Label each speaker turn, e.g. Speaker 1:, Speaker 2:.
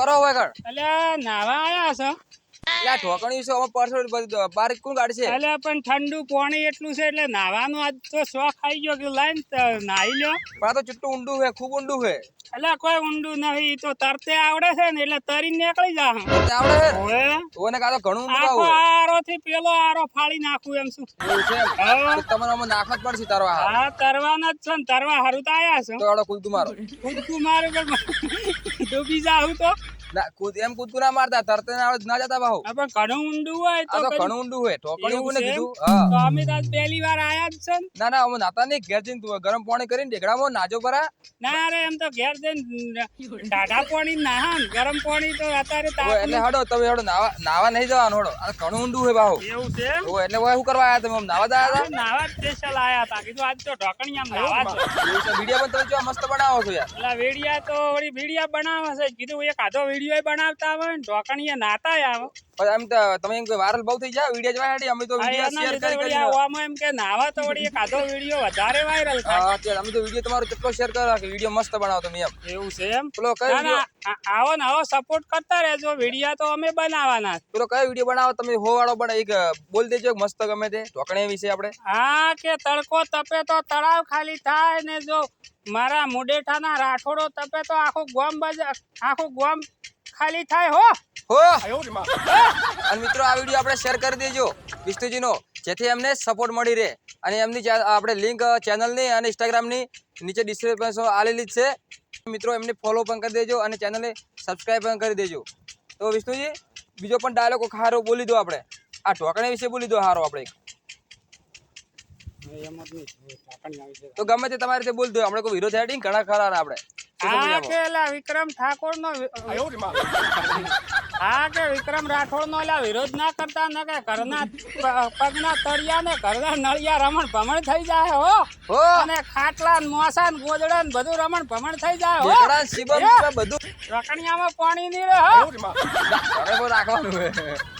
Speaker 1: કરો હોય કર
Speaker 2: અલ્યા નાવા આયા છો
Speaker 1: એટલે ઠોકણી છે અમાર પરસો બાર કોણ ગાડી છે
Speaker 2: અલ્યા પણ ઠંડુ પાણી એટલું છે એટલે નાવાનું આજ તો શોખ આવી ગયો કે લાઈન નાઈ લ્યો
Speaker 1: પણ આ તો ચુટ્ટું ઊંડું છે ખૂબ ઊંડું છે
Speaker 2: અલ્યા કોઈ ઊંડું નહીં તો તરતે આવડે છે ને એટલે તરી નીકળી જા
Speaker 1: તે આવડે છે
Speaker 2: હવે
Speaker 1: ઓને કા તો ઘણું ઊંડું
Speaker 2: આખો
Speaker 1: હોય
Speaker 2: આરો થી પેલો આરો ફાડી નાખું એમ શું
Speaker 1: એવું છે
Speaker 2: હા
Speaker 1: તો તમારે આમાં નાખવા જ પડશે તારો આ
Speaker 2: હા તરવાના જ છે ને તરવા હારું તો આયા છો
Speaker 1: તો આવડો કૂદકું મારો
Speaker 2: કૂદકું મારું પણ ડૂબી જાઉં તો
Speaker 1: ના એમ કૂદકું ના મારતા તરતે ના જતા બાહુ
Speaker 2: હા, પણ ઘણું ઊંડું હોય
Speaker 1: આ તો
Speaker 2: પછી
Speaker 1: ઘણું ઊંડું હોય ઠોકણી
Speaker 2: એવું
Speaker 1: કોને
Speaker 2: છે એમ?
Speaker 1: કીધું હા
Speaker 2: તો અમે તો આજ પહેલી વાર આયા જ છે ને.
Speaker 1: ના ના અમે નાતા નહીં ઘેર જઈને તું ગરમ પાણી કરીને ઢેકડામાં નાજો પરા
Speaker 2: ના રે એમ તો ઘેર જઈને ટાઢા પાણી નાહા ને ગરમ પાણી તો અત્યારે
Speaker 1: ઓય,
Speaker 2: તાપ
Speaker 1: એટલે હડો તમે હડો નાવા નહીં જવાનું હડો આ ઘણું ઊંડું હોય બાહુ
Speaker 2: એવું છે એમ?
Speaker 1: ઓય, એટલે ઓય શું કરવા આયા તમે આમ નાવા જ આયા
Speaker 2: આ નાવા સ્પેશિયલ આયા હતા કીધું આજ તો ઢોકણી આમ નાવા છો
Speaker 1: હતા વિડીયો પણ તમે જો મસ્ત બનાવો છો યાર
Speaker 2: એટલે વેડિયા તો વળી વિડિયા બનાવે છે કીધું એક આધો વિડિયો બનાવતા હોય ને ઢોકણીએ નાતા આવે
Speaker 1: પણ એમ તો તમે એમ વાયરલ બહુ થઈ જાય વિડીયો જોવા હેડી અમે તો વિડીયો
Speaker 2: એના
Speaker 1: શેર
Speaker 2: લીધે
Speaker 1: કરી
Speaker 2: વળી
Speaker 1: કરી
Speaker 2: આ ઓમાં એમ કે નાવા તો વળી એક આધો વિડિયો વધારે વાયરલ થાય
Speaker 1: હા અત્યારે અમે તો વિડીયો તમારો કેટલો શેર કરો કે વિડીયો મસ્ત બનાવો તમે એમ
Speaker 2: એવું છે એમ
Speaker 1: પેલો કયો
Speaker 2: ના ના આવો ને આવો સપોર્ટ કરતા રહેજો વિડિયા તો અમે બનાવવાના જ.
Speaker 1: પેલો કયો વિડીયો બનાવો તમે હો વાળો બને એક બોલ દેજો મસ્ત ગમે તે ઢોકણી વિશે આપણે
Speaker 2: હા કે તડકો તપે તો તળાવ ખાલી થાય ને જો મારા મુડેઠાના રાઠોડો તપે તો આખું ગોમ ખાલી થાય હો
Speaker 1: હો અને મિત્રો આ વિડીયો આપણે શેર કરી દેજો વિષ્ણુજીનો જેથી એમને સપોર્ટ મળી રહે અને એમની આપણે લિંક ચેનલની અને ઇન્સ્ટાગ્રામની નીચે ડિસ્ક્રિપ્શન આલેલી જ છે મિત્રો એમને ફોલો પણ કરી દેજો અને ચેનલને સબસ્ક્રાઈબ પણ કરી દેજો તો વિષ્ણુજી બીજો પણ ડાયલોગ હારો બોલી દો આપણે આ ઢોકણા વિશે બોલી દો હારો આપણે તો ગમે તે તમારી રીતે બોલી દો આપણે કોઈ વિરોધ હેડિંગ ઘણા ખરા ને આપણે
Speaker 2: હા કે એલા વિક્રમ ઠાકોર નો હા કે વિક્રમ રાઠોડ નો એલા વિરોધ ના કરતા ને કે ઘરના પગના તળિયા ને ઘરના નળિયા રમણ ભમણ થઈ જાય હો
Speaker 1: હો
Speaker 2: અને ખાટલા ને મોસા ને ગોદડા ને બધું રમણ ભમણ થઈ જાય હો
Speaker 1: ઢેકડા શિવમ બધું
Speaker 2: રકણિયામાં પાણી નહીં રહે હો
Speaker 1: રાખવાનું